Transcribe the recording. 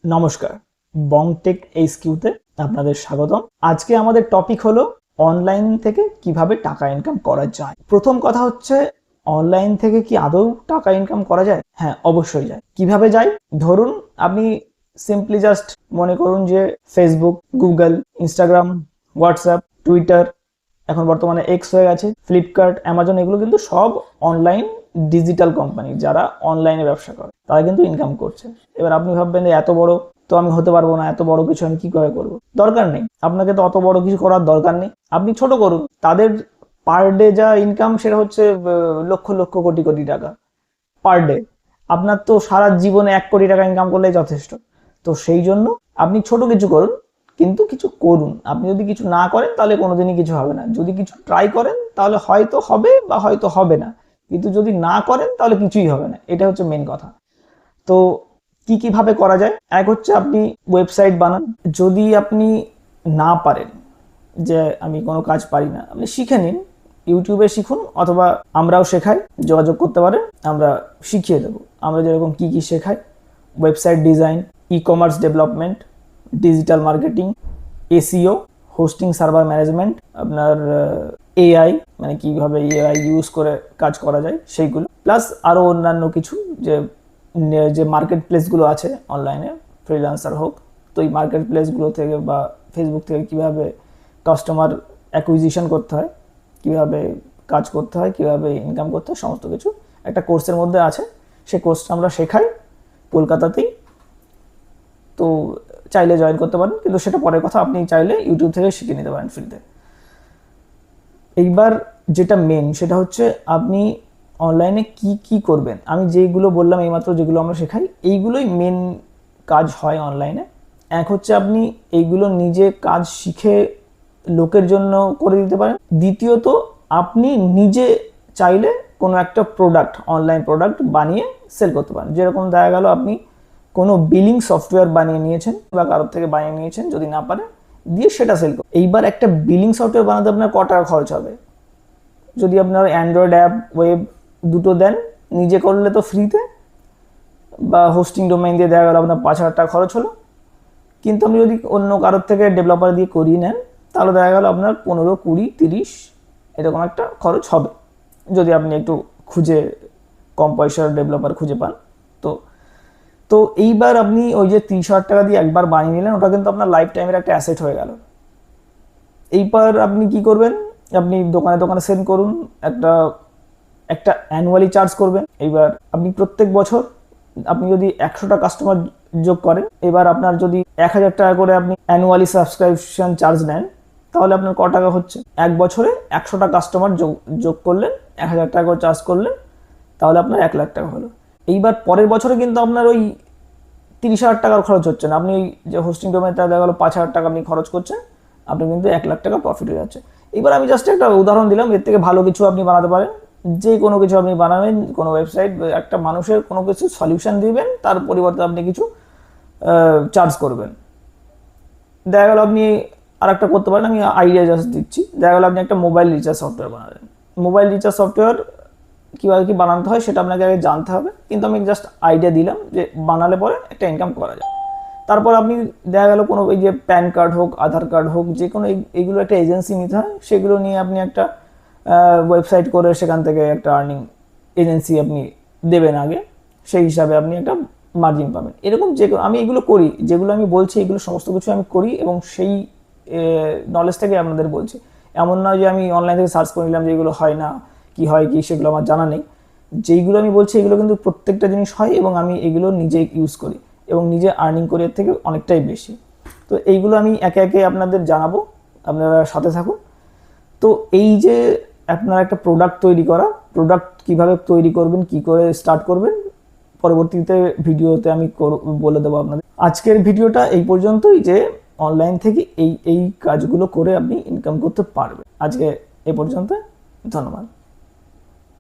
নমস্কার, বংটেক এইচকিউতে আপনাদের স্বাগতম। আজকে আমাদের টপিক হলো অনলাইন থেকে কিভাবে টাকা ইনকাম করা যায়। প্রথম কথা হচ্ছে, অনলাইন থেকে কি আদৌ টাকা ইনকাম করা যায়? হ্যাঁ, অবশ্যই যায়। কিভাবে যায়? ধরুন আপনি সিম্পলি জাস্ট মনে করুন যে Facebook, Google, Instagram, WhatsApp, Twitter, এখন বর্তমানে এক্স হয়ে গেছে, ফ্লিপকার্ট, অ্যামাজন, এগুলো কিন্তু সব অনলাইন ডিজিটাল কোম্পানি। যারা অনলাইনে ব্যবসা করে তারা কিন্তু ইনকাম করছে। এবার আপনি ভাববেন যে এত বড় তো আমি হতে পারবো না, এত বড় কিছু আমি কি করে করবো? দরকার নেই, আপনাকে তো অত বড় কিছু করার দরকার নেই। আপনি ছোট করুন। তাদের পার ডে যা ইনকাম সেটা হচ্ছে লক্ষ লক্ষ কোটি কোটি টাকা পার ডে। আপনার তো সারা জীবনে 1 কোটি টাকা ইনকাম করলেই যথেষ্ট। তো সেই জন্য আপনি ছোট কিছু করুন, কিন্তু কিছু করুন। আপনি যদি কিছু না করেন তাহলে কোনোদিনই কিছু হবে না। যদি কিছু ট্রাই করেন তাহলে হয়তো হবে বা হয়তো হবে না, কিন্তু যদি না করেন তাহলে কিছুই হবে না। এটা হচ্ছে মেন কথা। তো কিভাবে করা যায়? এক হচ্ছে আপনি ওয়েবসাইট বানান। যদি আপনি না পারেন, যে আমি কোনো কাজ পারি না, আপনি শিখে নিন, ইউটিউবে শিখুন, অথবা আমরাও শেখাই, যোগাযোগ করতে পারেন, আমরা শিখিয়ে দেবো। আমরা যেরকম কি শেখাই: website design, e commerce development, digital marketing, SEO, hosting server management, আপনার এআই, মানে কিভাবে এআই ইউজ করে কাজ করা যায় সেইগুলো, প্লাস আরও অন্যান্য কিছু যে মার্কেট প্লেসগুলো আছে অনলাইনে, ফ্রিল্যান্সার হোক, তো এই মার্কেট প্লেসগুলো থেকে বা ফেসবুক থেকে কীভাবে কাস্টমার অ্যাকুইজিশন করতে হয়, কীভাবে কাজ করতে হয়, কীভাবে ইনকাম করতে হয়, সমস্ত কিছু একটা কোর্সের মধ্যে আছে। সেই কোর্সটা আমরা শেখাই কলকাতাতেই। তো চাইলে জয়েন করতে পারেন, কিন্তু সেটা পরের কথা। আপনি চাইলে ইউটিউব থেকে শিখে নিতে পারেন ফ্রিতে। এইবার যেটা মেন, সেটা হচ্ছে আপনি অনলাইনে কি করবেন। আমি যেইগুলো বললাম এইমাত্র, যেগুলো আমরা শেখাই, এইগুলোই মেন কাজ হয় অনলাইনে। এক হচ্ছে আপনি এইগুলো নিজে কাজ শিখে লোকের জন্য করে দিতে পারেন। দ্বিতীয়ত, আপনি নিজে চাইলে কোনো একটা প্রোডাক্ট, অনলাইন প্রোডাক্ট বানিয়ে সেল করতে পারেন। যেরকম দেখা গেল আপনি কোনো বিলিং সফটওয়্যার বানিয়ে নিয়েছেন বা কারোর থেকে বানিয়ে নিয়েছেন, যদি না পারেন, দিয়ে সেটা সেল করুন। এইবার একটা বিলিং সফটওয়্যার বানাতে আপনার কত টাকা খরচ হবে? যদি আপনার অ্যান্ড্রয়েড অ্যাপ, ওয়েব দুটো দেন, নিজে করলে তো ফ্রিতে, বা হোস্টিং ডোমেইন দিয়ে দেখা গেল আপনার 5,000 টাকা খরচ হলো। কিন্তু আপনি যদি অন্য কারোর থেকে ডেভেলপার দিয়ে করিয়ে নেন, তাহলে দেখা গেল আপনার 15, 20, 30 এরকম একটা খরচ হবে, যদি আপনি একটু খুঁজে কম পয়সার ডেভেলপার খুঁজে পান। তো এইবার আপনি ওই যে 30,000 টাকা দিয়ে একবার বানিয়ে নিলেন, ওটা কিন্তু আপনার লাইফ টাইমের একটা অ্যাসেট হয়ে গেল। এইবার আপনি কি করবেন? আপনি দোকানে দোকানে সেন্ড করুন, একটা অ্যানুয়ালি চার্জ করবেন। এইবার আপনি প্রত্যেক বছর আপনি যদি 100টা কাস্টমার যোগ করেন, এবার আপনার যদি 1,000 টাকা করে আপনি অ্যানুয়ালি সাবস্ক্রিপশন চার্জ নেন, তাহলে আপনার ক টাকা হচ্ছে? 1 বছরে 100টা কাস্টমার যোগ করলেন, 1,000 টাকা করে চার্জ করলেন, তাহলে আপনার 1 লাখ টাকা হলো। এইবার পরের বছরে কিন্তু আপনার ওই 30,000 টাকার খরচ হচ্ছে না। আপনি ওই যে হোস্টিং ডোমেনটা দেখা গেলো 5,000 টাকা আপনি খরচ করছেন, আপনি কিন্তু 1 লাখ টাকা প্রফিট হয়ে যাচ্ছে। এবার আমি জাস্ট একটা উদাহরণ দিলাম, এর থেকে ভালো কিছু আপনি বানাতে পারেন। যে কোনো কিছু আপনি বানাবেন, কোনো ওয়েবসাইট, একটা মানুষের কোনো কিছু সলিউশন দিবেন, তার পরিবর্তে আপনি কিছু চার্জ করবেন। দেখা গেল আপনি আর একটা করতে পারেন, আমি আইডিয়া জাস্ট দিচ্ছি। দেখা গেল আপনি একটা মোবাইল রিচার্জ সফটওয়্যার বানালেন। মোবাইল রিচার্জ সফটওয়্যার কীভাবে কি বানাতে হয় সেটা আপনাকে আগে জানতে হবে, কিন্তু আমি জাস্ট আইডিয়া দিলাম যে বানালে পরে একটা ইনকাম করা যায়। তারপর আপনি দেখা গেল কোনো এই যে প্যান কার্ড হোক, আধার কার্ড হোক, যে কোনো এইগুলো একটা এজেন্সি নিতে হয়, সেগুলো নিয়ে আপনি একটা ওয়েবসাইট করে সেখান থেকে একটা আর্নিং এজেন্সি আপনি দেবেন আগে, সেই হিসাবে আপনি একটা মার্জিন পাবেন। এরকম যে আমি এগুলো করি, যেগুলো আমি বলছি এগুলো সমস্ত কিছু আমি করি, এবং সেই নলেজ থেকে আপনাদের বলছি। এমন নয় যে আমি অনলাইন থেকে সার্চ করে নিলাম যে এগুলো হয় না, কি হয় কি সেগুলো আমার জানা নেই। যেইগুলো আমি বলছি এগুলো কিন্তু প্রত্যেকটা জিনিস হয়, এবং আমি এগুলো নিজে ইউজ করি এবং নিজে আর্নিং করি এর থেকে অনেকটাই বেশি। তো এইগুলো আমি একে একে আপনাদের জানাবো, আপনারা সাথে থাকুন। তো এই যে আপনার একটা প্রোডাক্ট তৈরি করা, প্রোডাক্ট কিভাবে তৈরি করবেন, কি করে স্টার্ট করবেন, পরবর্তীতে ভিডিওতে আমি বলে দেবো আপনাদের। আজকের ভিডিওটা এই পর্যন্তই, যে অনলাইন থেকে এই কাজগুলো করে আপনি ইনকাম করতে পারবেন। আজকে এ পর্যন্ত, ধন্যবাদ।